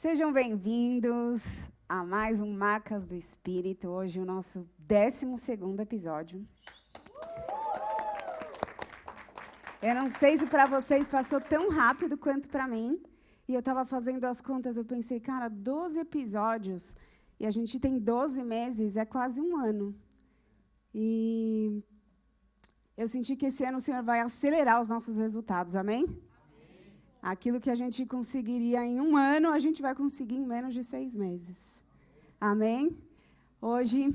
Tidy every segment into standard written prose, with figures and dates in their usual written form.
Sejam bem-vindos a mais um Marcas do Espírito. Hoje o nosso 12º episódio. Eu não sei se para vocês passou tão rápido quanto para mim. E eu estava fazendo as contas, eu pensei, cara, 12 episódios e a gente tem 12 meses, é quase um ano. E eu senti que esse ano o Senhor vai acelerar os nossos resultados, amém? Aquilo que a gente conseguiria em um ano, a gente vai conseguir em menos de 6 meses. Amém? Hoje,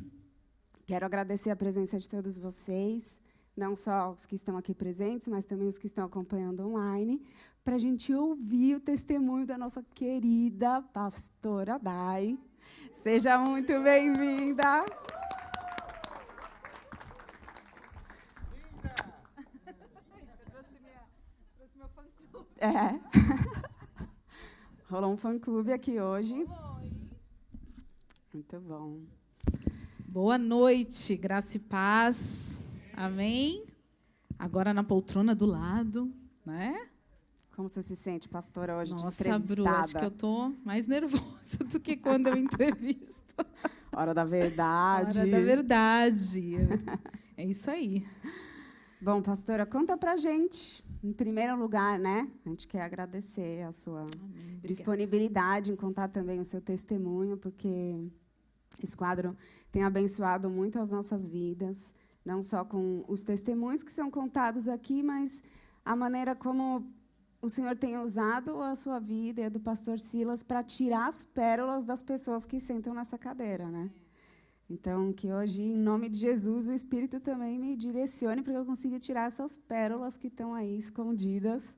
quero agradecer a presença de todos vocês, não só os que estão aqui presentes, mas também os que estão acompanhando online, para a gente ouvir o testemunho da nossa querida pastora Dai. Seja muito bem-vinda. É. Rolou um fã-clube aqui hoje. Muito bom. Boa noite, graça e paz. Amém? Agora na poltrona do lado, né? Como você se sente, pastora, hoje de Nossa, entrevistada? Bru, acho que eu estou mais nervosa do que quando eu entrevisto. Hora da verdade. Hora da verdade. É isso aí. Bom, pastora, conta pra gente. Em primeiro lugar, né? A gente quer agradecer a sua disponibilidade em contar também o seu testemunho, porque esse quadro tem abençoado muito as nossas vidas, não só com os testemunhos que são contados aqui, mas a maneira como o Senhor tem usado a sua vida e a do pastor Silas para tirar as pérolas das pessoas que sentam nessa cadeira, né? Então, que hoje, em nome de Jesus, o Espírito também me direcione para que eu consiga tirar essas pérolas que estão aí escondidas,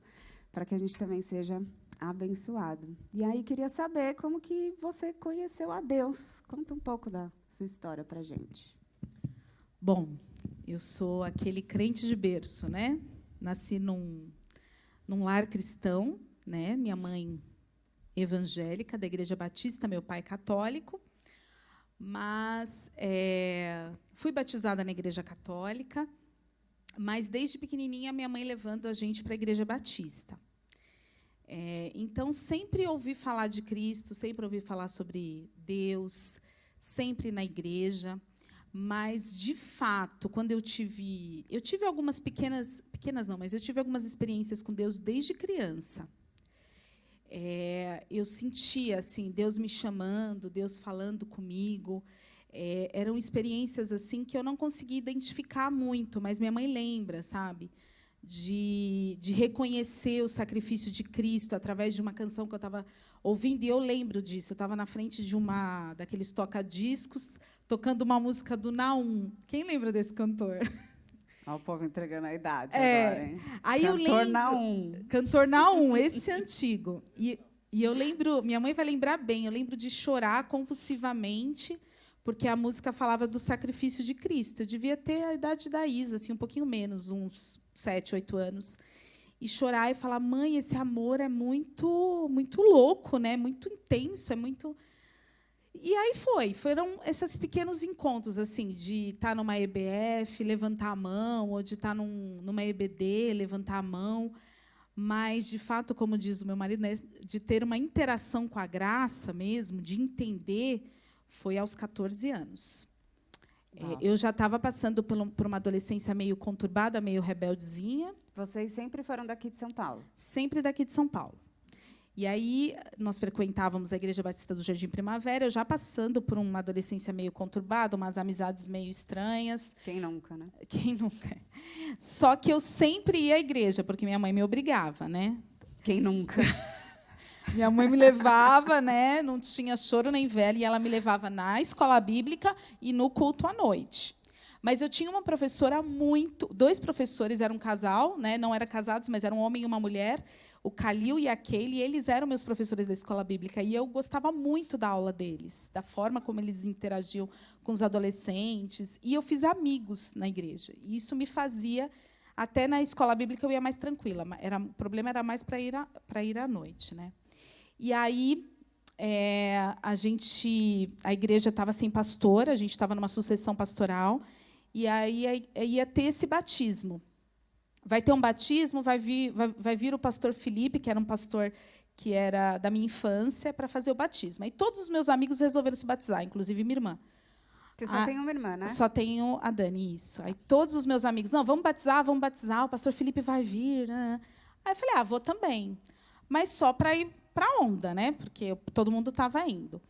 para que a gente também seja abençoado. E aí, queria saber como que você conheceu a Deus. Conta um pouco da sua história para a gente. Bom, eu sou aquele crente de berço, né? Nasci num lar cristão, né? Minha mãe evangélica, da Igreja Batista, meu pai católico. Mas fui batizada na Igreja Católica, mas desde pequenininha minha mãe levando a gente para a Igreja Batista. Então, sempre ouvi falar de Cristo, sempre ouvi falar sobre Deus, sempre na igreja, mas, de fato, quando eu tive algumas pequenas não, mas eu tive algumas experiências com Deus desde criança. Eu sentia assim, Deus me chamando, Deus falando comigo. Eram experiências assim que eu não conseguia identificar muito, mas minha mãe lembra, sabe? De reconhecer o sacrifício de Cristo através de uma canção que eu estava ouvindo, e eu lembro disso. Eu estava na frente de daqueles toca-discos, tocando uma música do Naum. Quem lembra desse cantor? Olha o povo entregando a idade agora, hein? Aí Cantor eu lembro, Naum. Cantor Naum, esse antigo. E eu lembro, minha mãe vai lembrar bem, eu lembro de chorar compulsivamente, porque a música falava do sacrifício de Cristo. Eu devia ter a idade da Isa, assim, um pouquinho menos, uns 7, 8 anos. E chorar e falar, mãe, esse amor é muito, muito louco, né? Muito intenso, é muito... E aí foram esses pequenos encontros, assim, de estar numa EBF, levantar a mão, ou de estar numa EBD, levantar a mão. Mas, de fato, como diz o meu marido, né, de ter uma interação com a graça mesmo, de entender, foi aos 14 anos. Eu já estava passando por uma adolescência meio conturbada, meio rebeldezinha. Vocês sempre foram daqui de São Paulo? Sempre daqui de São Paulo. E aí, nós frequentávamos a Igreja Batista do Jardim Primavera, eu já passando por uma adolescência meio conturbada, umas amizades meio estranhas. Quem nunca, né? Quem nunca? Só que eu sempre ia à igreja, porque minha mãe me obrigava, né? Quem nunca? Minha mãe me levava, né? Não tinha choro nem vela, e ela me levava na escola bíblica e no culto à noite. Mas eu tinha uma professora dois professores, eram um casal, né? Não eram casados, mas eram um homem e uma mulher, o Calil e a Keile, e eles eram meus professores da escola bíblica, e eu gostava muito da aula deles, da forma como eles interagiam com os adolescentes, e eu fiz amigos na igreja. E isso me fazia, até na escola bíblica eu ia mais tranquila, o problema era mais para ir à noite, né? E aí a igreja estava sem pastor, a gente estava numa sucessão pastoral, e aí ia ter esse batismo. Vai ter um batismo, vai vir o pastor Felipe, que era um pastor que era da minha infância, para fazer o batismo. Aí todos os meus amigos resolveram se batizar, inclusive minha irmã. Você só tem uma irmã, né? Só tenho a Dani, isso. Aí todos os meus amigos, não, vamos batizar, o pastor Felipe vai vir. Né? Aí eu falei, vou também. Mas só para ir para a onda, né? Porque todo mundo estava indo.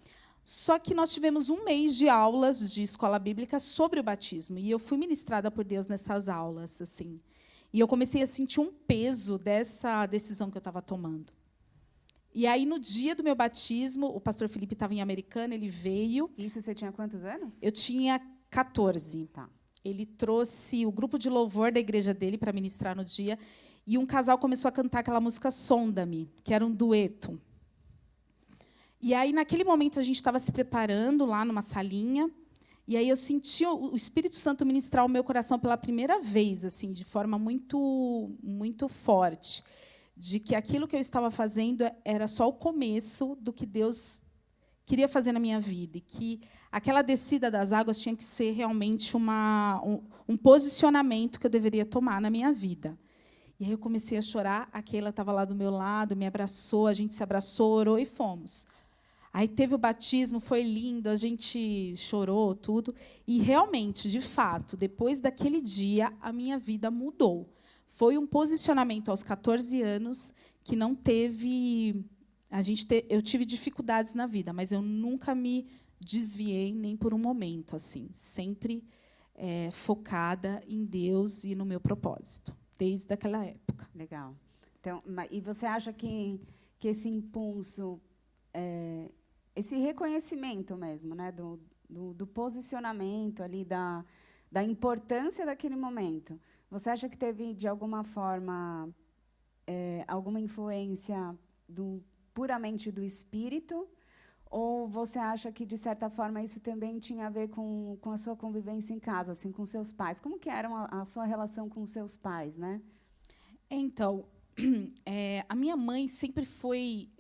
Só que nós tivemos um mês de aulas de escola bíblica sobre o batismo. E eu fui ministrada por Deus nessas aulas, assim. E eu comecei a sentir um peso dessa decisão que eu estava tomando. E aí, no dia do meu batismo, o pastor Felipe estava em Americana, ele veio. Isso você tinha quantos anos? Eu tinha 14. Tá. Ele trouxe o grupo de louvor da igreja dele para ministrar no dia. E um casal começou a cantar aquela música Sonda-me, que era um dueto. E aí, naquele momento, a gente estava se preparando lá numa salinha. E aí eu senti o Espírito Santo ministrar o meu coração pela primeira vez, assim, de forma muito, muito forte, de que aquilo que eu estava fazendo era só o começo do que Deus queria fazer na minha vida, e que aquela descida das águas tinha que ser realmente um posicionamento que eu deveria tomar na minha vida. E aí eu comecei a chorar, a Keila estava lá do meu lado, me abraçou, a gente se abraçou, orou e fomos. Aí teve o batismo, foi lindo, a gente chorou, tudo. E, realmente, de fato, depois daquele dia, a minha vida mudou. Foi um posicionamento aos 14 anos que não teve... Eu tive dificuldades na vida, mas eu nunca me desviei nem por um momento, assim, sempre focada em Deus e no meu propósito, desde aquela época. Legal. Então, e você acha que esse impulso... esse reconhecimento mesmo, né, do posicionamento ali, da importância daquele momento, você acha que teve, de alguma forma, alguma influência puramente do espírito? Ou você acha que, de certa forma, isso também tinha a ver com a sua convivência em casa, assim, com seus pais? Como que era a sua relação com seus pais, né? Então, a minha mãe sempre foi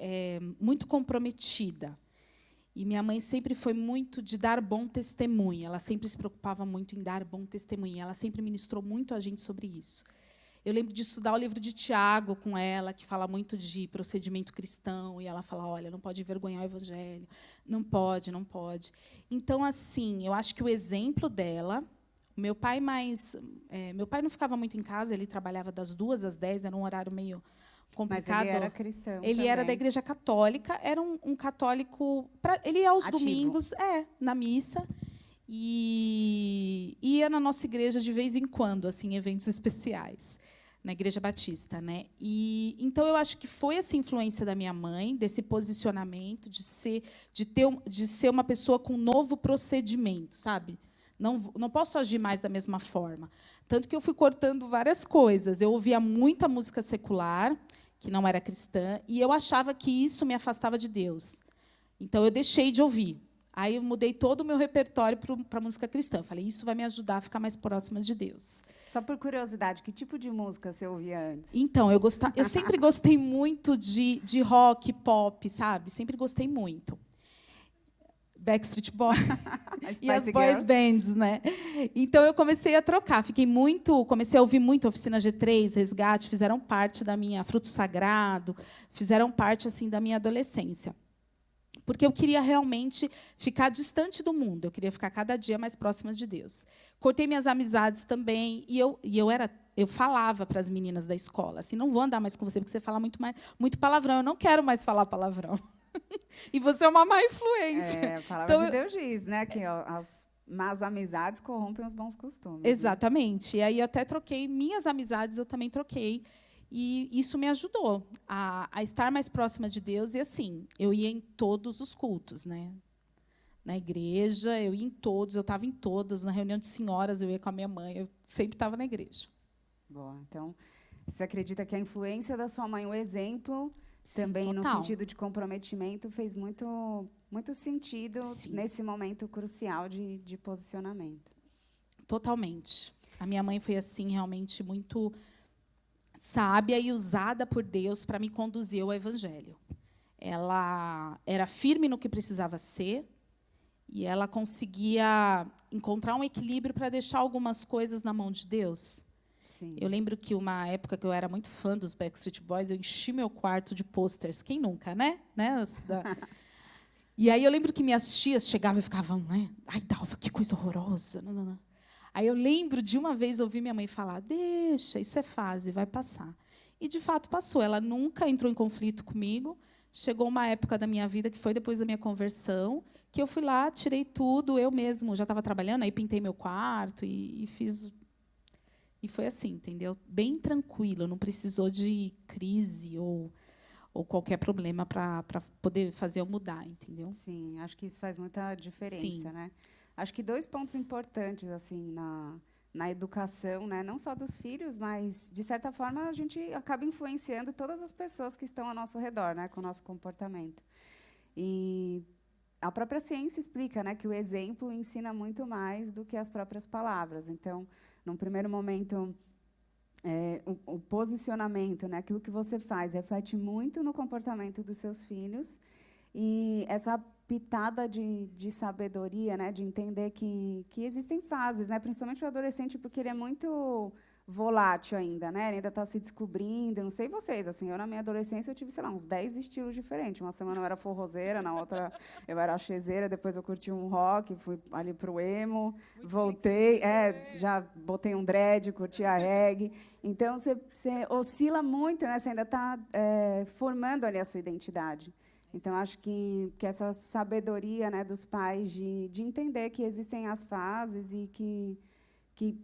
muito comprometida. E minha mãe sempre foi muito de dar bom testemunho. Ela sempre se preocupava muito em dar bom testemunho. Ela sempre ministrou muito a gente sobre isso. Eu lembro de estudar o livro de Tiago com ela, que fala muito de procedimento cristão. E ela fala, olha, não pode envergonhar o evangelho. Não pode, não pode. Então, assim, eu acho que o exemplo dela... Meu pai não ficava muito em casa, ele trabalhava das 2 às 10, era um horário meio complicado. Mas ele era cristão Ele também. era da igreja católica, era um católico... Ele ia aos domingos, na missa, e ia na nossa igreja de vez em quando, assim, eventos especiais, na Igreja Batista, né? E então eu acho que foi essa influência da minha mãe, desse posicionamento, de ser uma pessoa com um novo procedimento, sabe? Não posso agir mais da mesma forma. Tanto que eu fui cortando várias coisas. Eu ouvia muita música secular, que não era cristã, e eu achava que isso me afastava de Deus. Então, eu deixei de ouvir. Aí, eu mudei todo o meu repertório para a música cristã. Eu falei, isso vai me ajudar a ficar mais próxima de Deus. Só por curiosidade, que tipo de música você ouvia antes? Então, eu sempre gostei muito de rock, pop, sabe? Sempre gostei muito. Backstreet Boys e as boys bands, né? Então eu comecei a trocar, comecei a ouvir muito Oficina G3, Resgate, fizeram parte da minha Fruto Sagrado, fizeram parte assim da minha adolescência. Porque eu queria realmente ficar distante do mundo, eu queria ficar cada dia mais próxima de Deus. Cortei minhas amizades também e eu falava para as meninas da escola, assim, não vou andar mais com você porque você fala muito palavrão, eu não quero mais falar palavrão. E você é uma má influência. A palavra de Deus diz, né, que as más amizades corrompem os bons costumes. Exatamente. Né? E aí eu até troquei, minhas amizades eu também troquei. E isso me ajudou a estar mais próxima de Deus. E, assim, eu ia em todos os cultos, né? Na igreja, eu ia em todos, eu estava em todas. Na reunião de senhoras, eu ia com a minha mãe, eu sempre estava na igreja. Boa. Então, você acredita que a influência da sua mãe, o exemplo... Sim, também, total. no sentido de comprometimento, fez muito, muito sentido. Sim. Nesse momento crucial de posicionamento. Totalmente. A minha mãe foi assim realmente muito sábia e usada por Deus para me conduzir ao Evangelho. Ela era firme no que precisava ser e ela conseguia encontrar um equilíbrio para deixar algumas coisas na mão de Deus. Sim. Eu lembro que uma época que eu era muito fã dos Backstreet Boys, eu enchi meu quarto de posters. Quem nunca, né? E aí eu lembro que minhas tias chegavam e ficavam, né? Ai, Dalva, que coisa horrorosa. Não, não, não. Aí eu lembro de uma vez ouvir minha mãe falar, deixa, isso é fase, vai passar. E, de fato, passou. Ela nunca entrou em conflito comigo. Chegou uma época da minha vida, que foi depois da minha conversão, que eu fui lá, tirei tudo, eu mesmo já estava trabalhando, aí pintei meu quarto e fiz... E foi assim, entendeu? Bem tranquilo, não precisou de crise ou qualquer problema para poder fazer eu mudar, entendeu? Sim, acho que isso faz muita diferença, Sim. né? Acho que 2 pontos importantes assim na educação, né? Não só dos filhos, mas de certa forma a gente acaba influenciando todas as pessoas que estão ao nosso redor, né? Com o nosso comportamento. E a própria ciência explica, né, que o exemplo ensina muito mais do que as próprias palavras. Então, num primeiro momento, o posicionamento, né, aquilo que você faz, reflete muito no comportamento dos seus filhos. E essa pitada de sabedoria, né, de entender que existem fases, né, principalmente o adolescente, porque ele é muito volátil ainda, né? Ele ainda está se descobrindo. Não sei vocês, assim, eu na minha adolescência eu tive, sei lá, uns 10 estilos diferentes. Uma semana eu era forrozeira, na outra eu era axezeira, depois eu curti um rock, fui ali pro emo, muito voltei, já botei um dread, curti a reggae. Então você oscila muito, né? Você ainda está formando ali a sua identidade. Então, acho que essa sabedoria, né, dos pais de entender que existem as fases e que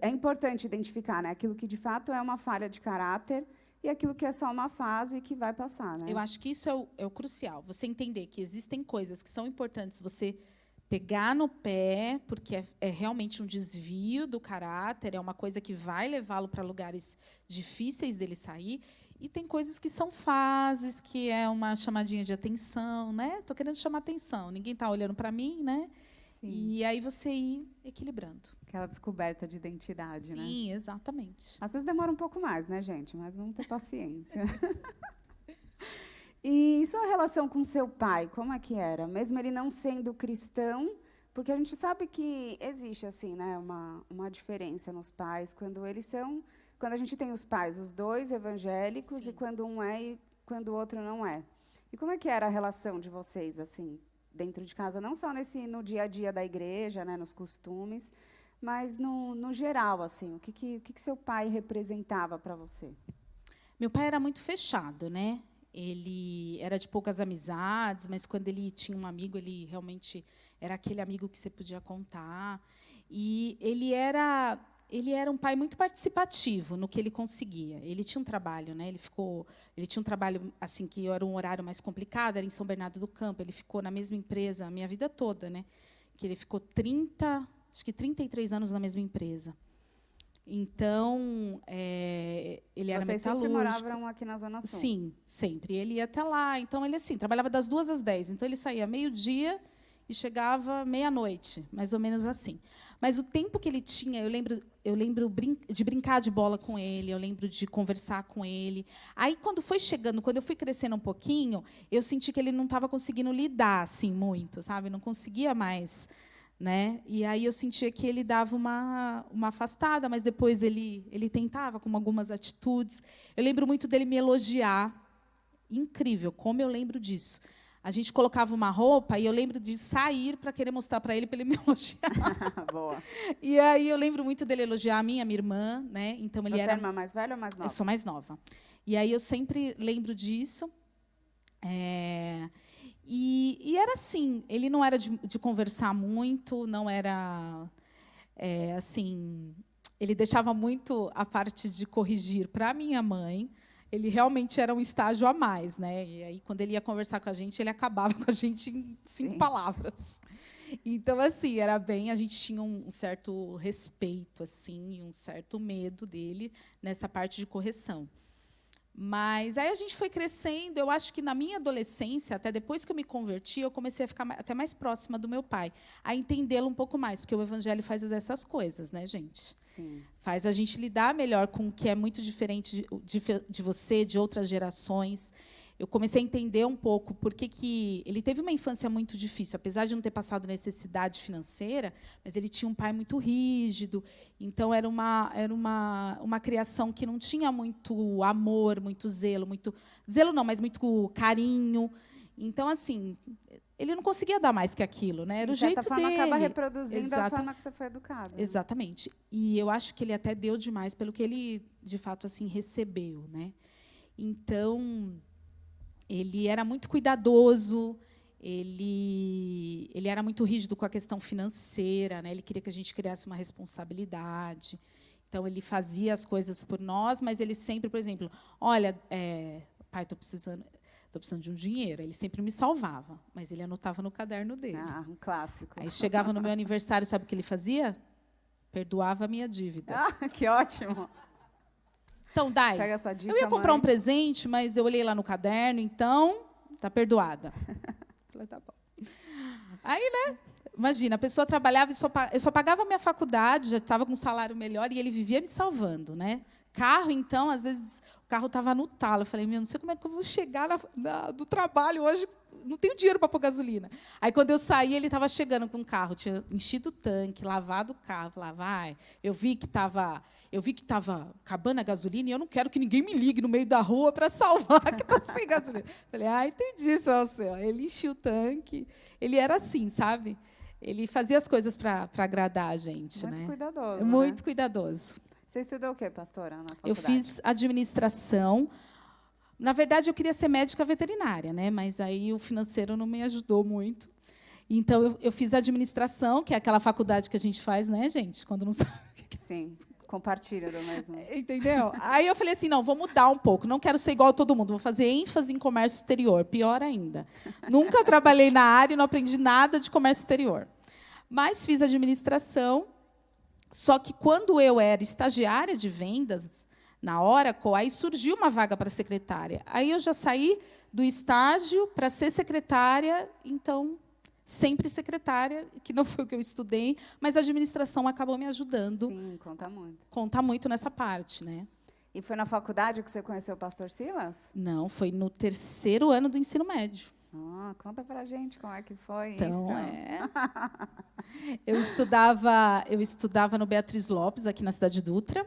é importante identificar, né, aquilo que, de fato, é uma falha de caráter e aquilo que é só uma fase que vai passar. Né? Eu acho que isso é o crucial. Você entender que existem coisas que são importantes você pegar no pé, porque é realmente um desvio do caráter, é uma coisa que vai levá-lo para lugares difíceis dele sair. E tem coisas que são fases, que é uma chamadinha de atenção, né? Estou querendo chamar atenção, ninguém está olhando para mim, né? Sim. E aí você ir equilibrando. Aquela descoberta de identidade, né? Sim, exatamente. Às vezes demora um pouco mais, né, gente? Mas vamos ter paciência. E sua relação com seu pai, como é que era? Mesmo ele não sendo cristão, porque a gente sabe que existe assim, né, uma diferença nos pais quando eles são... Quando a gente tem os pais, os dois evangélicos, sim, e quando um é e quando o outro não é. E como é que era a relação de vocês, assim, dentro de casa? Não só no dia a dia da igreja, né, nos costumes, mas no geral, assim, o que seu pai representava para você? Meu pai era muito fechado, né? Ele era de poucas amizades, mas quando ele tinha um amigo, ele realmente era aquele amigo que você podia contar. E ele era um pai muito participativo no que ele conseguia. Ele tinha um trabalho, né? Ele tinha um trabalho assim que era um horário mais complicado, era em São Bernardo do Campo. Ele ficou na mesma empresa a minha vida toda, né? Que ele ficou 33 anos na mesma empresa. Então, ele era metalúrgico. Vocês sempre moravam aqui na Zona Sul? Sim, sempre. Ele ia até lá. Então, ele assim trabalhava das 2 às 10. Então, ele saía meio-dia e chegava meia-noite, mais ou menos assim. Mas o tempo que ele tinha, eu lembro de brincar de bola com ele, eu lembro de conversar com ele. Aí, quando eu fui crescendo um pouquinho, eu senti que ele não estava conseguindo lidar assim muito, sabe? Não conseguia mais, né? E aí eu sentia que ele dava uma afastada, mas depois ele tentava com algumas atitudes. Eu lembro muito dele me elogiar. Incrível, como eu lembro disso. A gente colocava uma roupa e eu lembro de sair para querer mostrar para ele me elogiar. Boa. E aí eu lembro muito dele elogiar a minha irmã, né? Então ele Você era é irmã mais velha ou mais nova? Eu sou mais nova. E aí eu sempre lembro disso. E era assim, ele não era de conversar muito, não era assim, ele deixava muito a parte de corrigir para a minha mãe. Ele realmente era um estágio a mais, né? E aí, quando ele ia conversar com a gente, ele acabava com a gente em 5 palavras. Então, assim, era bem... A gente tinha um certo respeito, assim, um certo medo dele nessa parte de correção. Mas aí a gente foi crescendo. Eu acho que na minha adolescência, até depois que eu me converti, eu comecei a ficar até mais próxima do meu pai, a entendê-lo um pouco mais, porque o evangelho faz essas coisas, né, gente? Sim. Faz a gente lidar melhor com o que é muito diferente de você, de outras gerações. eu comecei a entender um pouco por que ele teve uma infância muito difícil, apesar de não ter passado necessidade financeira, mas ele tinha um pai muito rígido, então era uma criação que não tinha muito amor, muito zelo não, mas muito carinho. Então, assim, ele não conseguia dar mais que aquilo, né? Era o jeito dele. De certa forma, acaba reproduzindo a forma que você foi educada. Né? Exatamente. E eu acho que ele até deu demais pelo que ele, de fato, assim, recebeu, né? Então, ele era muito cuidadoso, ele era muito rígido com a questão financeira, né? Ele queria que a gente criasse uma responsabilidade. Então, ele fazia as coisas por nós, mas ele sempre, por exemplo, olha, pai, estou precisando de um dinheiro. Ele sempre me salvava, mas ele anotava no caderno dele. Ah, um clássico. Aí chegava no meu aniversário, sabe o que ele fazia? Perdoava a minha dívida. Ah, que ótimo. Então, Dai, pega essa dica, eu ia comprar mãe. Um presente, mas eu olhei lá no caderno, então, tá perdoada. Falei, tá bom. Aí, né? Imagina, a pessoa trabalhava, eu só pagava a minha faculdade, já estava com um salário melhor, e ele vivia me salvando, né? Carro, então, às vezes, o carro estava no talo. Eu falei, não sei como é que eu vou chegar do trabalho hoje, não tenho dinheiro para pôr gasolina. Aí, quando eu saí, ele estava chegando com o carro, tinha enchido o tanque, lavado o carro. Lá vai. Eu vi que estava acabando a gasolina e eu não quero que ninguém me ligue no meio da rua para salvar que está sem gasolina. Falei, entendi, seu Alceu. Ele enchia o tanque. Ele era assim, sabe? Ele fazia as coisas para agradar a gente. Muito né? cuidadoso. Muito cuidadoso. Você estudou o quê, pastora, na faculdade? Eu fiz administração. Na verdade, eu queria ser médica veterinária, né? Mas aí o financeiro não me ajudou muito. Então, eu fiz administração, que é aquela faculdade que a gente faz, né, gente? Quando não sabe. Sim, compartilha do mesmo. Entendeu? Aí eu falei assim, não, vou mudar um pouco. Não quero ser igual a todo mundo. Vou fazer ênfase em comércio exterior. Pior ainda. Nunca trabalhei na área e não aprendi nada de comércio exterior. Mas fiz administração. Só que, quando eu era estagiária de vendas na Oracle, aí surgiu uma vaga para secretária. Aí eu já saí do estágio para ser secretária, então, sempre secretária, que não foi o que eu estudei, mas a administração acabou me ajudando. Sim, conta muito. Conta muito nessa parte, né? E foi na faculdade que você conheceu o pastor Silas? Não, foi no 3º ano do ensino médio. Conta pra gente como é que foi então, isso. Eu estudava no Beatriz Lopes, aqui na cidade de Dutra.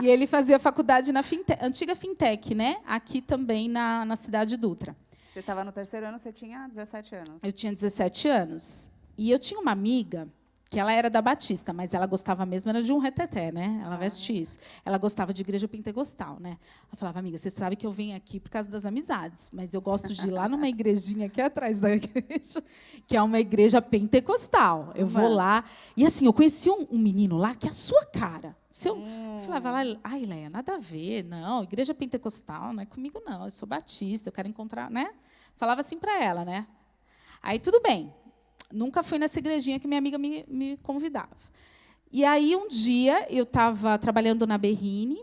E ele fazia faculdade na antiga Fintech, né? Aqui também na cidade de Dutra. Você estava no 3º ano, você tinha 17 anos. Eu tinha 17 anos. E eu tinha uma amiga que ela era da Batista, mas ela gostava mesmo era de um reteté, né? Ela veste isso. Ela gostava de igreja pentecostal, né? Ela falava, amiga, você sabe que eu venho aqui por causa das amizades, mas eu gosto de ir lá numa igrejinha aqui atrás da igreja, que é uma igreja pentecostal. Eu vou lá. E assim, eu conheci um menino lá que é a sua cara. Eu falava, ai, Léa, nada a ver, não, igreja pentecostal não é comigo, não, eu sou batista, eu quero encontrar, né? Falava assim para ela, né? Aí, tudo bem. Nunca fui nessa igrejinha que minha amiga me convidava. E aí, um dia, eu estava trabalhando na Berrine,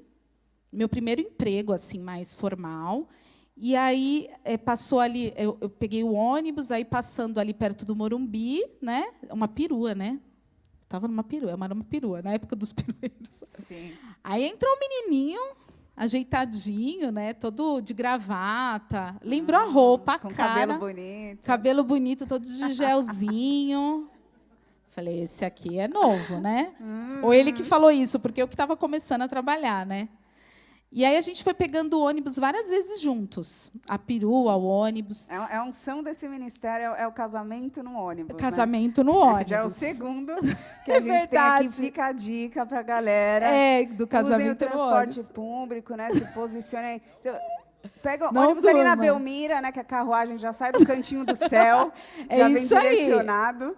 meu primeiro emprego, assim, mais formal. E aí, passou ali, eu peguei o ônibus, aí passando ali perto do Morumbi, né? Uma perua, né? Estava numa perua, era uma perua, na época dos perueiros. Sim. Aí entrou um menininho, ajeitadinho, né? Todo de gravata. Lembrou a roupa, a com cara. Cabelo bonito. Cabelo bonito, todo de gelzinho. Falei, esse aqui é novo, né? Ou ele que falou isso, porque eu que estava começando a trabalhar, né? E aí a gente foi pegando o ônibus várias vezes juntos. A perua, o ônibus. A unção desse ministério é o casamento no ônibus. Casamento no ônibus. Já é o segundo que a gente tem aqui. Fica a dica para a galera. Do casamento Usem o transporte no ônibus. público, né? Se posicionem. Pega o Não ônibus ali na durma. Belmira, né? Que a carruagem já sai do cantinho do céu. Já vem direcionado.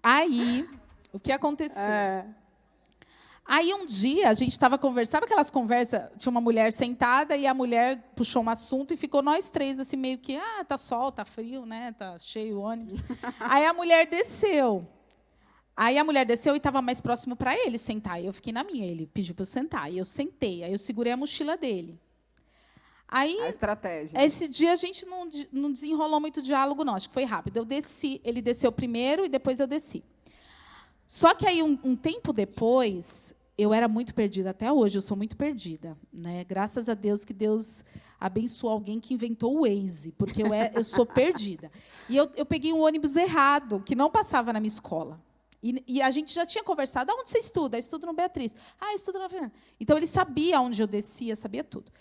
Aí, o que aconteceu? Aí, um dia, a gente estava conversando, sabe aquelas conversas? Tinha uma mulher sentada e a mulher puxou um assunto e ficou nós três, assim, meio que, tá sol, tá frio, né? Tá cheio o ônibus. Aí a mulher desceu. E estava mais próximo para ele sentar. E eu fiquei na minha. Ele pediu para eu sentar. E eu sentei. Aí eu segurei a mochila dele. Aí, a estratégia. Esse dia a gente não desenrolou muito diálogo, não. Acho que foi rápido. Eu desci, ele desceu primeiro e depois eu desci. Só que aí, um tempo depois, eu era muito perdida. Até hoje eu sou muito perdida, né? Graças a Deus que Deus abençoou alguém que inventou o Waze, porque eu sou perdida. E eu peguei um ônibus errado, que não passava na minha escola. E a gente já tinha conversado. Onde você estuda? Eu estudo no Beatriz. Eu estudo na... Então, ele sabia onde eu descia, sabia tudo.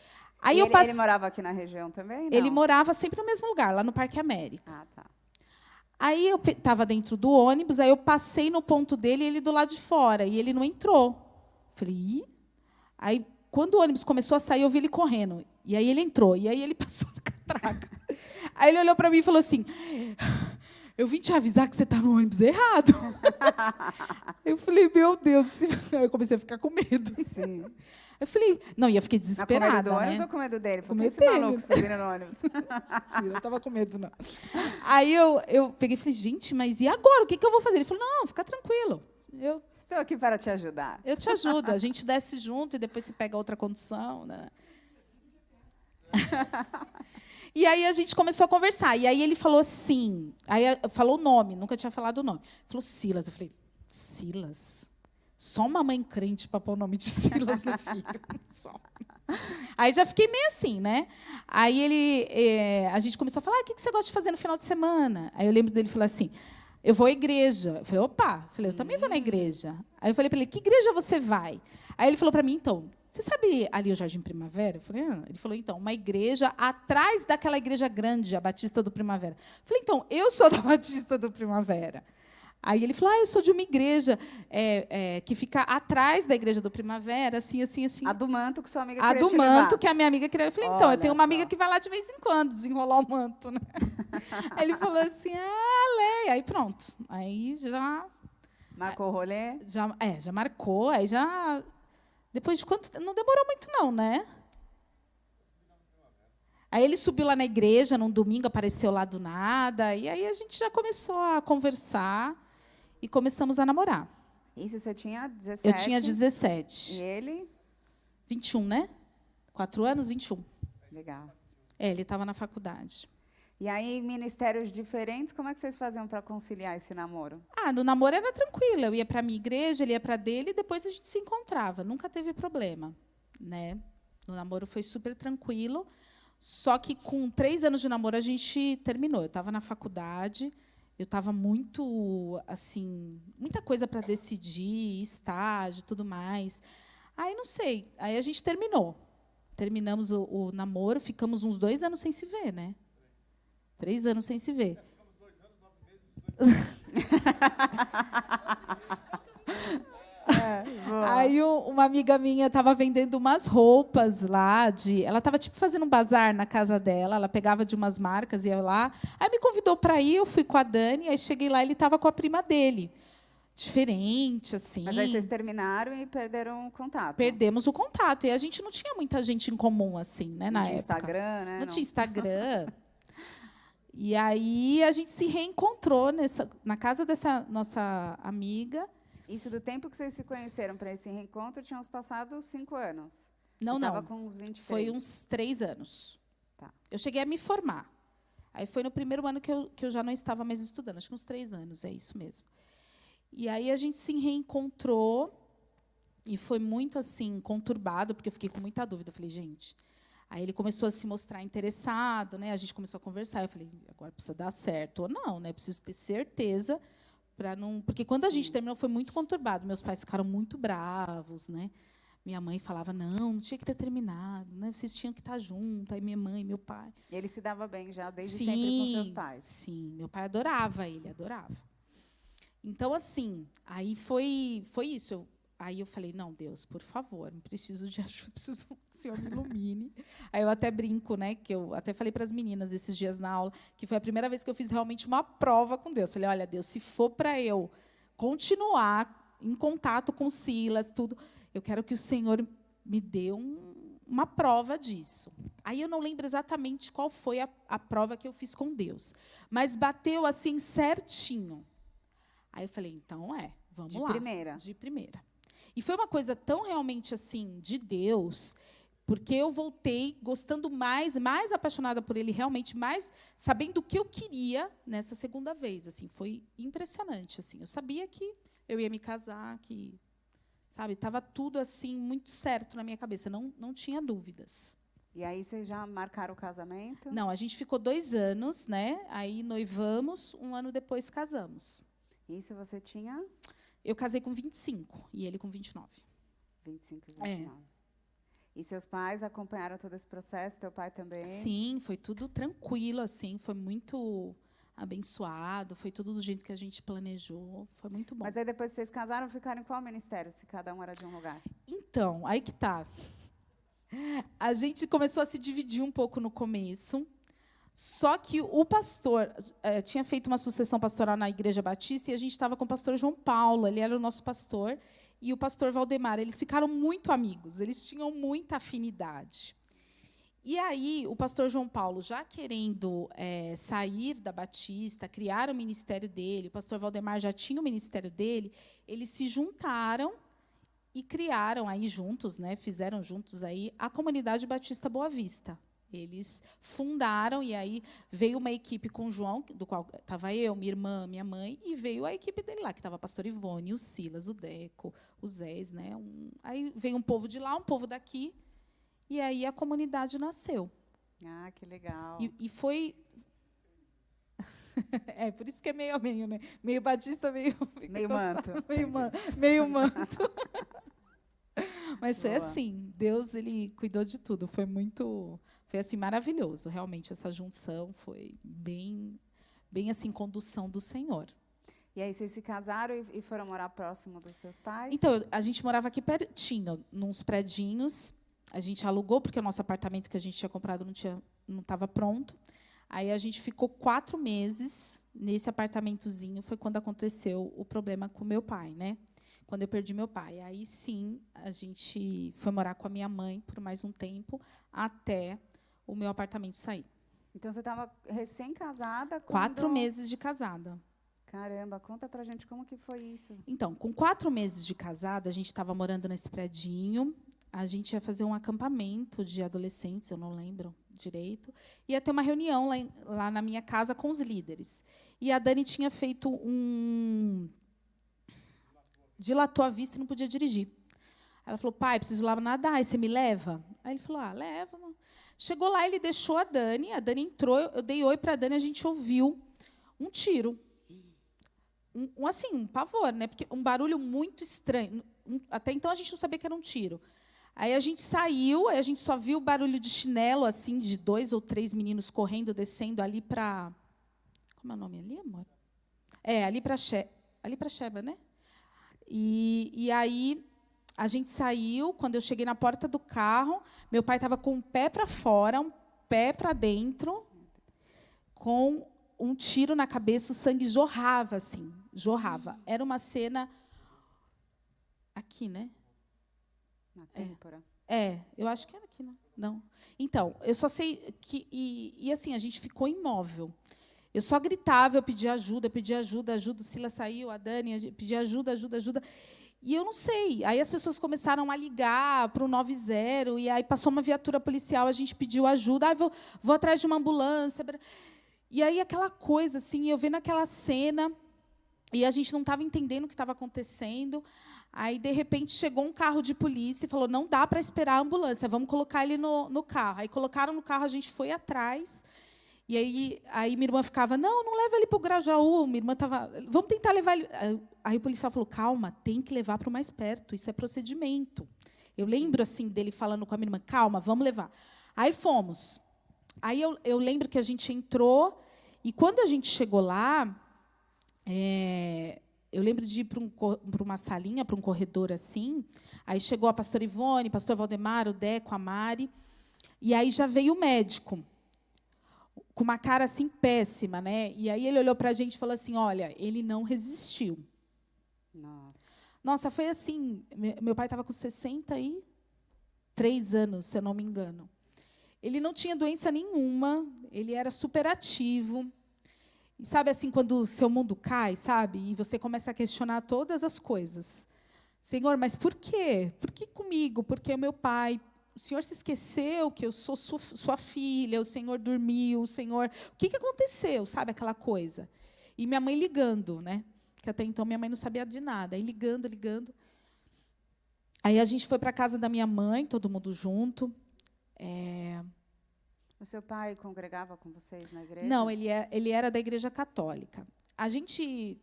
Aí ele morava aqui na região também? Não? Ele morava sempre no mesmo lugar, lá no Parque América. Tá. Aí eu estava dentro do ônibus, aí eu passei no ponto dele e ele do lado de fora. E ele não entrou. Falei, ih? Aí, quando o ônibus começou a sair, eu vi ele correndo. E aí ele entrou. E aí ele passou da catraca. Aí ele olhou para mim e falou assim... Eu vim te avisar que você está no ônibus errado. Eu falei, meu Deus. Eu comecei a ficar com medo. Sim. Eu falei, não, eu fiquei desesperada. Com medo do ônibus, né? Ou com medo dele? Com medo esse dele. Maluco subindo no ônibus. Mentira, eu estava com medo, não. Aí eu peguei e falei, gente, mas e agora? O que eu vou fazer? Ele falou, não, fica tranquilo. Estou aqui para te ajudar. Eu te ajudo. A gente desce junto e depois você pega outra condução. Né? E aí a gente começou a conversar. E aí ele falou assim, aí falou o nome, nunca tinha falado o nome. Falou Silas. Eu falei, Silas? Só uma mãe crente para pôr o nome de Silas no filho. Só. Aí já fiquei meio assim, né? Aí a gente começou a falar, o que você gosta de fazer no final de semana? Aí eu lembro dele falar assim, eu vou à igreja. Eu falei, opa, eu também vou na igreja. Aí eu falei para ele, que igreja você vai? Aí ele falou para mim, então, você sabe ali o Jardim Primavera? Eu falei, Ele falou, então, uma igreja atrás daquela igreja grande, a Batista do Primavera. Eu falei, então, eu sou da Batista do Primavera. Aí ele falou, eu sou de uma igreja que fica atrás da igreja do Primavera, assim. A do manto que sua amiga queria te levar. A do manto que a minha amiga queria. Eu falei, então, Olha eu tenho uma só. amiga que vai lá de vez em quando desenrolar o manto. Né? Aí ele falou assim, Lei. Aí pronto. Aí já... Marcou o rolê? Já marcou. Aí já... Depois de quanto... Não demorou muito, não, né? Aí ele subiu lá na igreja, num domingo, apareceu lá do nada. E aí a gente já começou a conversar e começamos a namorar. Isso você tinha 17? Eu tinha 17. E ele? 21, né? 4 anos, 21. Legal. Ele estava na faculdade. E aí, ministérios diferentes, como é que vocês faziam para conciliar esse namoro? No namoro era tranquilo. Eu ia para a minha igreja, ele ia para a dele, e depois a gente se encontrava. Nunca teve problema. Né? No namoro foi super tranquilo. Só que, com 3 anos de namoro, a gente terminou. Eu estava na faculdade, eu estava muito, assim, muita coisa para decidir, estágio, tudo mais. Aí, não sei. Aí a gente terminou. Terminamos o namoro, ficamos uns 2 anos sem se ver, né? 3 anos sem se ver. Ficamos 2 anos, 9 meses, 18 meses. Aí uma amiga minha estava vendendo umas roupas lá. Ela estava tipo fazendo um bazar na casa dela. Ela pegava de umas marcas, ia lá. Aí me convidou para ir, eu fui com a Dani. Aí cheguei lá, ele estava com a prima dele. Diferente, assim. Mas aí vocês terminaram e perderam o contato. Perdemos o contato. E a gente não tinha muita gente em comum, assim, né, na época. Não tinha Instagram, né? Não tinha Instagram. E aí a gente se reencontrou na casa dessa nossa amiga. Isso do tempo que vocês se conheceram para esse reencontro, tinham passado 5 anos. Não, Você não. estava com uns 23. Foi uns 3 anos. Tá. Eu cheguei a me formar. Aí foi no primeiro ano que eu já não estava mais estudando. Acho que uns 3 anos, é isso mesmo. E aí a gente se reencontrou e foi muito assim conturbado, porque eu fiquei com muita dúvida. Eu falei, gente... Aí ele começou a se mostrar interessado, né? A gente começou a conversar. Eu falei, agora precisa dar certo ou não, né? Preciso ter certeza para não, porque quando a gente terminou foi muito conturbado. Meus pais ficaram muito bravos, né? Minha mãe falava, não tinha que ter terminado, né? Vocês tinham que estar juntos. Aí minha mãe, meu pai. E ele se dava bem já desde sempre com seus pais. Sim, meu pai adorava ele, adorava. Então assim, aí foi isso. Aí eu falei, não, Deus, por favor, preciso de ajuda, preciso que o Senhor me ilumine. Aí eu até brinco, né, que eu até falei para as meninas esses dias na aula, que foi a primeira vez que eu fiz realmente uma prova com Deus. Falei, olha, Deus, se for para eu continuar em contato com Silas, tudo, eu quero que o Senhor me dê uma prova disso. Aí eu não lembro exatamente qual foi a prova que eu fiz com Deus, mas bateu assim certinho. Aí eu falei, então vamos lá. De primeira. E foi uma coisa tão realmente assim de Deus, porque eu voltei gostando mais apaixonada por ele, realmente mais sabendo o que eu queria nessa segunda vez. Assim, foi impressionante. Assim, eu sabia que eu ia me casar, que Sabe? Estava tudo assim muito certo na minha cabeça, não tinha dúvidas. E aí vocês já marcaram o casamento? Não, a gente ficou 2 anos, né? Aí noivamos, 1 ano depois casamos. Isso você tinha? Eu casei com 25 e ele com 29. 25 e 29. E seus pais acompanharam todo esse processo? Teu pai também? Sim, foi tudo tranquilo, assim, foi muito abençoado, foi tudo do jeito que a gente planejou, foi muito bom. Mas aí depois que vocês casaram, ficaram em qual ministério, se cada um era de um lugar? Então, aí que tá. A gente começou a se dividir um pouco no começo, só que o pastor tinha feito uma sucessão pastoral na Igreja Batista e a gente estava com o pastor João Paulo, ele era o nosso pastor, e o pastor Valdemar. Eles ficaram muito amigos, eles tinham muita afinidade. E aí, o pastor João Paulo, já querendo sair da Batista, criar o ministério dele, o pastor Valdemar já tinha o ministério dele, eles se juntaram e criaram aí juntos, né, fizeram juntos aí a Comunidade Batista Boa Vista. Eles fundaram, e aí veio uma equipe com o João, do qual estava eu, minha irmã, minha mãe, e veio a equipe dele lá, que estava a pastora Ivone, o Silas, o Deco, o Zés. Né, aí veio um povo de lá, um povo daqui, e aí a comunidade nasceu. Ah, que legal. E foi... por isso que é meio a meio, né? Meio batista, meio... Meio manto. Meio manto. Mas foi Boa. assim, Deus, ele cuidou de tudo. Foi assim, maravilhoso. Realmente, essa junção foi bem assim, condução do Senhor. E aí vocês se casaram e foram morar próximo dos seus pais? Então, a gente morava aqui pertinho, nos predinhos. A gente alugou, porque o nosso apartamento que a gente tinha comprado não estava pronto. Aí a gente ficou 4 meses nesse apartamentozinho. Foi quando aconteceu o problema com meu pai, né? Quando eu perdi meu pai. Aí, sim, a gente foi morar com a minha mãe por mais um tempo, até o meu apartamento sair. Então você estava recém-casada? 4 meses de casada. Caramba, conta pra gente como que foi isso. Então, com 4 meses de casada, a gente estava morando nesse predinho. A gente ia fazer um acampamento de adolescentes, eu não lembro direito. Ia ter uma reunião lá na minha casa com os líderes. E a Dani tinha feito dilatou a vista e não podia dirigir. Ela falou, pai, preciso ir lá nadar, aí você me leva? Aí ele falou, leva. Chegou lá, ele deixou a Dani entrou, eu dei oi para a Dani, a gente ouviu um tiro. Um pavor, né? Porque um barulho muito estranho. Até então, a gente não sabia que era um tiro. Aí a gente saiu, aí a gente só viu o barulho de chinelo, assim, de 2 ou 3 meninos correndo, descendo ali para... Como é o nome ali, amor? Ali para Sheba, né? E aí a gente saiu, quando eu cheguei na porta do carro, meu pai estava com um pé para fora, um pé para dentro, com um tiro na cabeça, o sangue jorrava, assim, jorrava. Era uma cena aqui, né? Na têmpora. Eu acho que era aqui, não. Então, eu só sei que... E assim, a gente ficou imóvel. Eu só gritava, eu pedia ajuda, o Silas saiu, a Dani, pedia ajuda. E eu não sei. Aí as pessoas começaram a ligar para o 90, e aí passou uma viatura policial, a gente pediu ajuda, vou atrás de uma ambulância. E aí aquela coisa, assim, eu vendo aquela cena, e a gente não estava entendendo o que estava acontecendo. Aí, de repente, chegou um carro de polícia e falou, não dá para esperar a ambulância, vamos colocar ele no carro. Aí colocaram no carro, a gente foi atrás. E aí minha irmã ficava, não leva ele para o Grajaú. Minha irmã estava, vamos tentar levar ele. Aí o policial falou, calma, tem que levar para o mais perto, isso é procedimento. Eu lembro assim dele falando com a minha irmã, calma, vamos levar. Aí fomos. Aí eu lembro que a gente entrou, e quando a gente chegou lá, eu lembro de ir para uma salinha, para um corredor assim. Aí chegou a pastora Ivone, o pastor Valdemar, o Deco, a Mari, e aí já veio o médico, com uma cara assim péssima, né? E aí ele olhou para a gente e falou assim, olha, ele não resistiu. Nossa, foi assim, meu pai estava com 63 anos, se eu não me engano. Ele não tinha doença nenhuma, ele era super ativo. E sabe assim, quando o seu mundo cai, sabe? E você começa a questionar todas as coisas. Senhor, mas por quê? Por que comigo? Porque o meu pai... O Senhor se esqueceu que eu sou sua filha, o Senhor dormiu, o Senhor... O que aconteceu, sabe, aquela coisa? E minha mãe ligando, né? Que até então minha mãe não sabia de nada. Aí ligando. Aí a gente foi para a casa da minha mãe, todo mundo junto. O seu pai congregava com vocês na igreja? Não, ele era da Igreja Católica.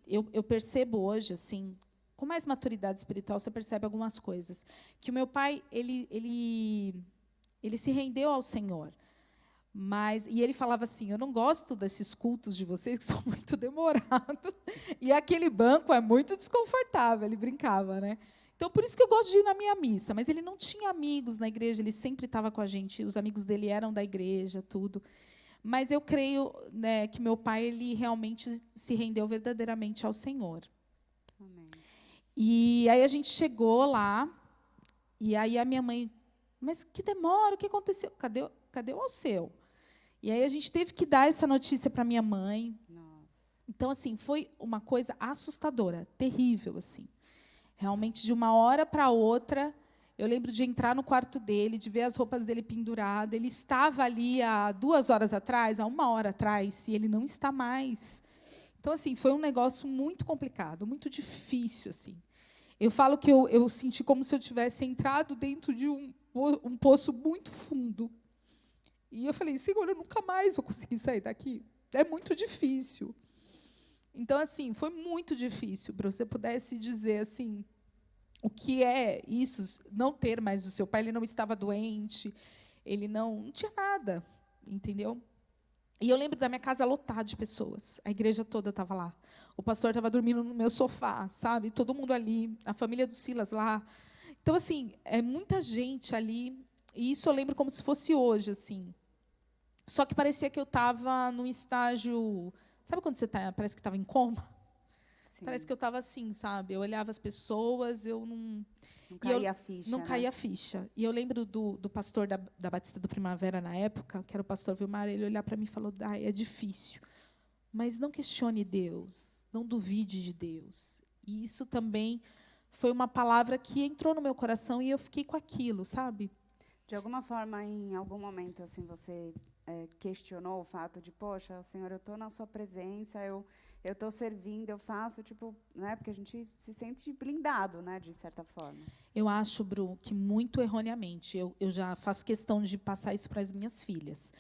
Eu percebo hoje, assim, com mais maturidade espiritual, você percebe algumas coisas. Que o meu pai, ele se rendeu ao Senhor. E ele falava assim, eu não gosto desses cultos de vocês que são muito demorados. E aquele banco é muito desconfortável, ele brincava, né? Então, por isso que eu gosto de ir na minha missa. Mas ele não tinha amigos na igreja, ele sempre estava com a gente. Os amigos dele eram da igreja, tudo. Mas eu creio, né, que meu pai ele realmente se rendeu verdadeiramente ao Senhor. Amém. E aí a gente chegou lá, e aí a minha mãe, mas que demora, o que aconteceu? Cadê o Alceu? E aí a gente teve que dar essa notícia para minha mãe. Nossa. Então, assim, foi uma coisa assustadora, terrível, assim. Realmente, de uma hora para outra, eu lembro de entrar no quarto dele, de ver as roupas dele penduradas. Ele estava ali há 2 horas atrás, há 1 hora atrás, e ele não está mais. Então, assim, foi um negócio muito complicado, muito difícil, assim. Eu falo que eu senti como se eu tivesse entrado dentro de um poço muito fundo. E eu falei, Senhor, eu nunca mais vou conseguir sair daqui. É muito difícil. Então, assim, foi muito difícil para você pudesse dizer assim, o que é isso, não ter mais o seu pai, ele não estava doente, ele não tinha nada, entendeu? E eu lembro da minha casa lotada de pessoas, a igreja toda estava lá. O pastor estava dormindo no meu sofá, sabe? Todo mundo ali, a família do Silas lá. Então, assim, é muita gente ali, e isso eu lembro como se fosse hoje, assim. Só que parecia que eu estava num estágio... Sabe quando você parece que estava em coma? Sim. Parece que eu estava assim, sabe? Eu olhava as pessoas, eu não... Não caía a ficha, Não né? caía a ficha. E eu lembro do pastor da Batista do Primavera, na época, que era o pastor Vilmar, ele olhar para mim e falou, é difícil, mas não questione Deus, não duvide de Deus. E isso também foi uma palavra que entrou no meu coração e eu fiquei com aquilo, sabe? De alguma forma, em algum momento, assim, você questionou o fato de, poxa, Senhor, eu estou na sua presença, eu estou servindo, eu faço, tipo, né? Porque a gente se sente blindado, né, de certa forma. Eu acho, Bru, que muito erroneamente, eu já faço questão de passar isso para as minhas filhas,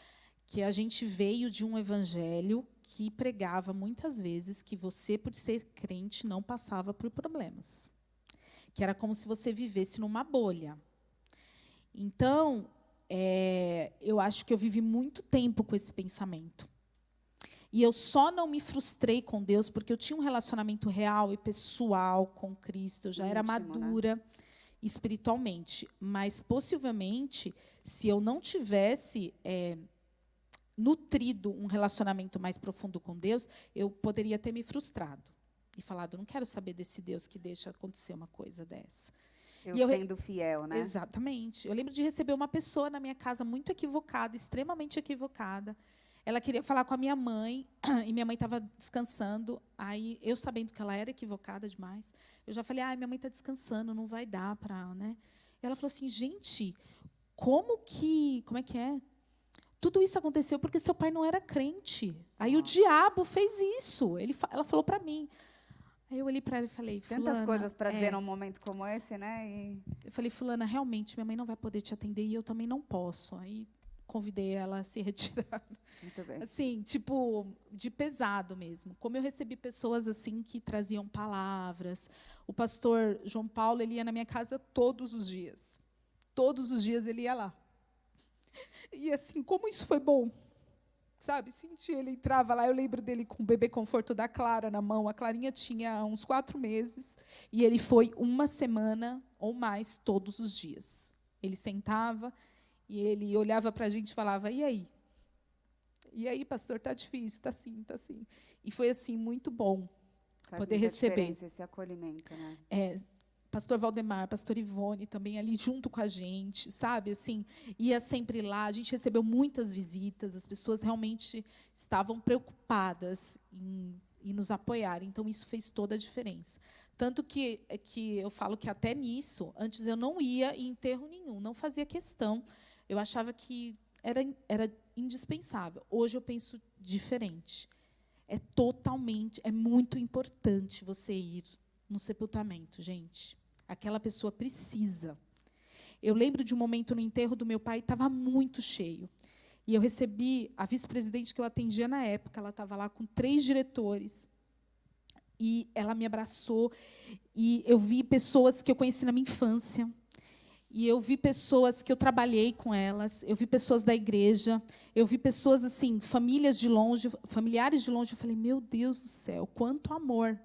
que a gente veio de um evangelho que pregava muitas vezes que você, por ser crente, não passava por problemas. Que era como se você vivesse numa bolha. Então, eu acho que eu vivi muito tempo com esse pensamento. E eu só não me frustrei com Deus porque eu tinha um relacionamento real e pessoal com Cristo. Eu já era madura, né, espiritualmente. Mas, possivelmente, se eu não tivesse nutrido um relacionamento mais profundo com Deus, eu poderia ter me frustrado. E falado, não quero saber desse Deus que deixa acontecer uma coisa dessa. Eu sendo fiel, né? Exatamente. Eu lembro de receber uma pessoa na minha casa muito equivocada, extremamente equivocada. Ela queria falar com a minha mãe, e minha mãe estava descansando. Aí, eu sabendo que ela era equivocada demais, eu já falei, minha mãe está descansando, não vai dar para... Né? E ela falou assim, gente, como é que é? Tudo isso aconteceu porque seu pai não era crente. Aí o diabo fez isso. Ela falou para mim. Aí eu olhei para ela e falei, fulana... Tantas coisas para dizer num momento como esse, né? Eu falei, fulana, realmente, minha mãe não vai poder te atender e eu também não posso. Aí convidei ela a se retirar. Muito bem. Assim, tipo, de pesado mesmo. Como eu recebi pessoas assim que traziam palavras. O pastor João Paulo, ele ia na minha casa todos os dias. Todos os dias ele ia lá. E assim, como isso foi bom. Sabe, senti, ele entrava lá, eu lembro dele com o bebê conforto da Clara na mão. A Clarinha tinha uns 4 meses. E ele foi 1 semana ou mais todos os dias. Ele sentava e ele olhava para a gente e falava, e aí? E aí, pastor, está difícil, está assim, está assim. E foi assim, muito bom poder receber esse acolhimento, né? Pastor Valdemar, pastor Ivone também ali junto com a gente, sabe? Assim, ia sempre lá, a gente recebeu muitas visitas, as pessoas realmente estavam preocupadas em nos apoiar, então isso fez toda a diferença. Tanto que eu falo que até nisso, antes eu não ia em enterro nenhum, não fazia questão, eu achava que era indispensável. Hoje eu penso diferente. É muito importante você ir no sepultamento, gente. Aquela pessoa precisa. Eu lembro de um momento no enterro do meu pai, estava muito cheio. E eu recebi a vice-presidente que eu atendia na época, ela estava lá com 3 diretores. E ela me abraçou. E eu vi pessoas que eu conheci na minha infância. E eu vi pessoas que eu trabalhei com elas. Eu vi pessoas da igreja. Eu vi pessoas, assim, famílias de longe, familiares de longe. Eu falei, meu Deus do céu, quanto amor.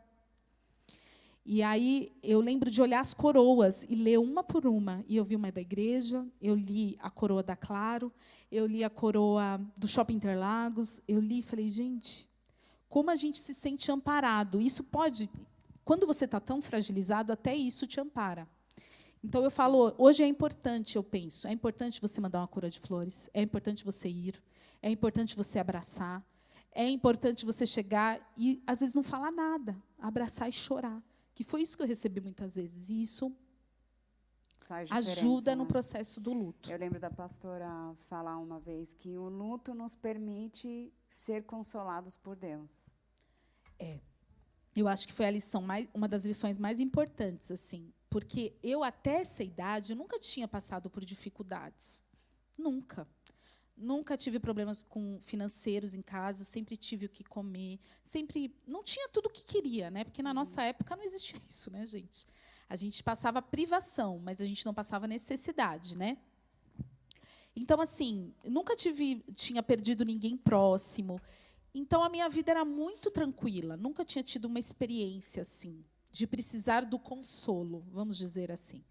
E aí eu lembro de olhar as coroas e ler uma por uma. E eu vi uma da igreja, eu li a coroa da Claro, eu li a coroa do Shopping Interlagos, eu li e falei, gente, como a gente se sente amparado. Isso pode, quando você está tão fragilizado, até isso te ampara. Então eu falo, hoje é importante, eu penso, é importante você mandar uma coroa de flores, é importante você ir, é importante você abraçar, é importante você chegar e, às vezes, não falar nada, abraçar e chorar. Que foi isso que eu recebi muitas vezes. E isso ajuda no processo do luto. Eu lembro da pastora falar uma vez que o luto nos permite ser consolados por Deus. Eu acho que foi a lição uma das lições mais importantes, assim, porque eu, até essa idade, eu nunca tinha passado por dificuldades. Nunca. Nunca tive problemas com financeiros em casa, eu sempre tive o que comer, sempre não tinha tudo o que queria, né? Porque na nossa época não existia isso, né, gente? A gente passava privação, mas a gente não passava necessidade, né? Então, assim, nunca tinha perdido ninguém próximo. Então a minha vida era muito tranquila, nunca tinha tido uma experiência assim de precisar do consolo, vamos dizer assim.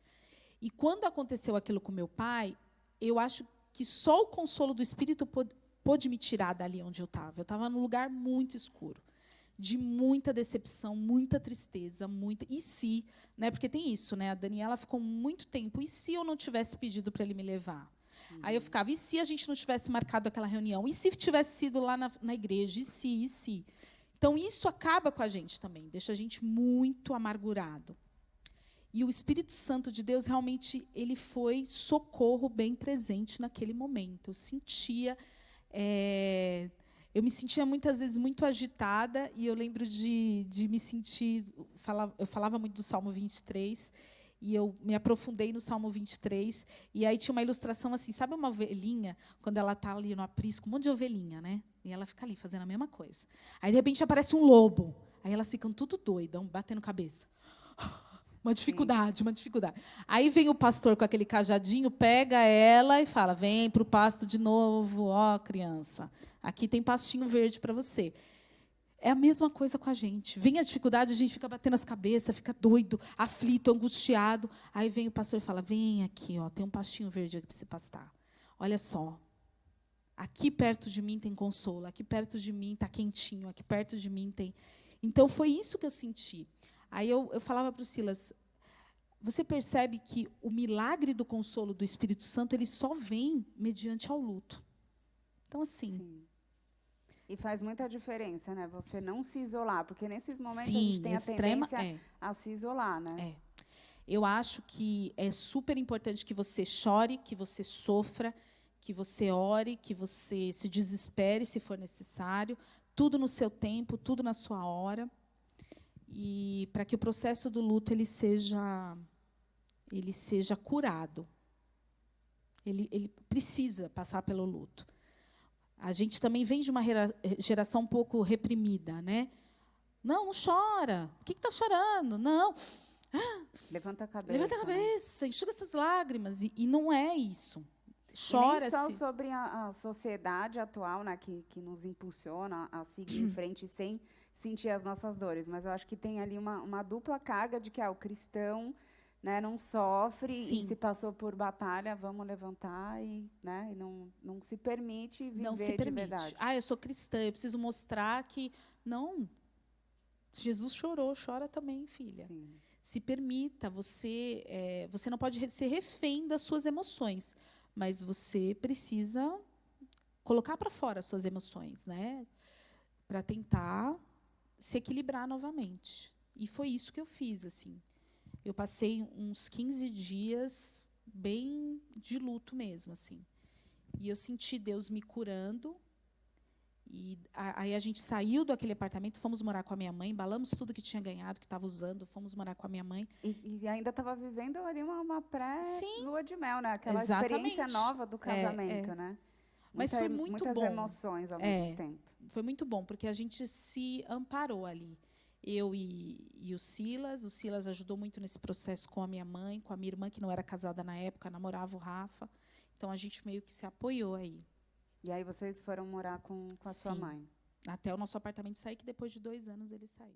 E quando aconteceu aquilo com meu pai, eu acho que só o consolo do Espírito pôde me tirar dali onde eu estava. Eu estava num lugar muito escuro, de muita decepção, muita tristeza, muita... E se, né? Porque tem isso, né? A Daniela ficou muito tempo. E se eu não tivesse pedido para ele me levar? Aí eu ficava, e se a gente não tivesse marcado aquela reunião? E se tivesse sido lá na igreja? E se, e se? Então, isso acaba com a gente também, deixa a gente muito amargurado. E o Espírito Santo de Deus, realmente, ele foi socorro bem presente naquele momento. Eu me sentia muitas vezes muito agitada, e eu lembro de me sentir... Eu falava muito do Salmo 23, e eu me aprofundei no Salmo 23, e aí tinha uma ilustração assim, sabe uma ovelhinha, quando ela está ali no aprisco, um monte de ovelhinha, né? E ela fica ali fazendo a mesma coisa. Aí, de repente, aparece um lobo. Aí elas ficam tudo doidas, batendo cabeça. Uma dificuldade. Aí vem o pastor com aquele cajadinho, pega ela e fala, vem para o pasto de novo, ó, criança. Aqui tem pastinho verde para você. É a mesma coisa com a gente. Vem a dificuldade, a gente fica batendo as cabeças, fica doido, aflito, angustiado. Aí vem o pastor e fala, vem aqui, ó, tem um pastinho verde aqui para você pastar. Olha só, aqui perto de mim tem consolo, aqui perto de mim está quentinho, aqui perto de mim tem... Então, foi isso que eu senti. Aí eu falava para o Silas, você percebe que o milagre do consolo do Espírito Santo ele só vem mediante ao luto. Então, assim... Sim. E faz muita diferença, né? Você não se isolar, porque nesses momentos sim, a gente tem a tendência a se isolar, né? Eu acho que é super importante que você chore, que você sofra, que você ore, que você se desespere se for necessário, tudo no seu tempo, tudo na sua hora. E para que o processo do luto ele seja curado. Ele precisa passar pelo luto. A gente também vem de uma geração um pouco reprimida, né? Não chora. O que está chorando? Não. Levanta a cabeça. Levanta a cabeça, enxuga essas lágrimas. E não é isso. Chora-se. Nem só sobre a sociedade atual, né, que nos impulsiona a seguir em frente sem sentir as nossas dores, mas eu acho que tem ali uma dupla carga de que o cristão, né, não sofre. Sim. E se passou por batalha, vamos levantar e, né, e não se permite viver não se permite. De verdade. Eu sou cristã, eu preciso mostrar que... Não, Jesus chorou, chora também, filha. Sim. Se permita, você não pode ser refém das suas emoções, mas você precisa colocar para fora as suas emoções, né, para tentar se equilibrar novamente. E foi isso que eu fiz, assim. Eu passei uns 15 dias bem de luto mesmo, assim. E eu senti Deus me curando Aí a gente saiu daquele apartamento, fomos morar com a minha mãe, embalamos tudo que tinha ganhado, que estava usando, fomos morar com a minha mãe. E ainda estava vivendo ali uma Sim. pré-lua de mel, né? Aquela Exatamente. experiência nova do casamento, né? Mas foi muito muitas bom. Emoções ao mesmo tempo. Foi muito bom, porque a gente se amparou ali. Eu e o Silas. O Silas ajudou muito nesse processo com a minha mãe, com a minha irmã, que não era casada na época, namorava o Rafa. Então, a gente meio que se apoiou aí. E aí vocês foram morar com a sua mãe? Até o nosso apartamento sair, que depois de 2 anos ele saiu.